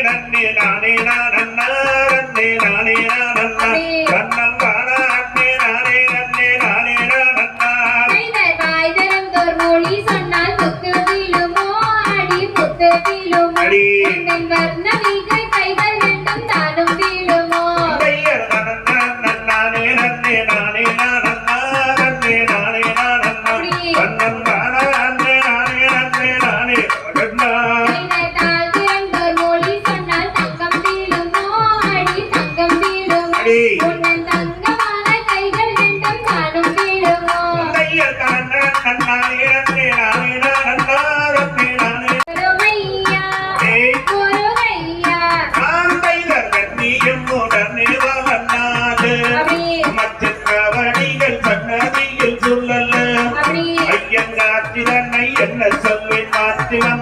நன்னே நானே நானண்ணா நன்னே நானே நானண்ணா கண்ணம் பாடா அண்ணே நானே நன்னே நானே நானண்ணா வாய் திறந்தோர் மொழி சொன்னால் முத்து வீழுமோ அடி முத்து வீழுமோ அடி உன்னை வர்ணமிகு கைகள் ரெண்டும் தானும் வீழுமோ ஐயர் நானே நன்னே நானே நானண்ணா நன்னே நானே நானண்ணா கண்ணம் பாடா அண்ணே நானே நன்னே நானே நானண்ணா தாழ் திறந்தோர் மொழி சொன்னால் தங்கம் வீழுமோ அடி தங்கம் வீழுமோ உன்னை தங்கமான கைகள் ரெண்டும் தானும் வீழுமோ ஐயர் நானே நன்னே நானே நானண்ணா நன்னே நானே முருகையா முருகையா ஆந்தையர் கண்ணியும் உடனே வந்தாது மற்ற கவடிகள் சன்னதியில் சொல்லல ஐயங்காத்திரனை என்ன சொல்வேன் மாத்திரம்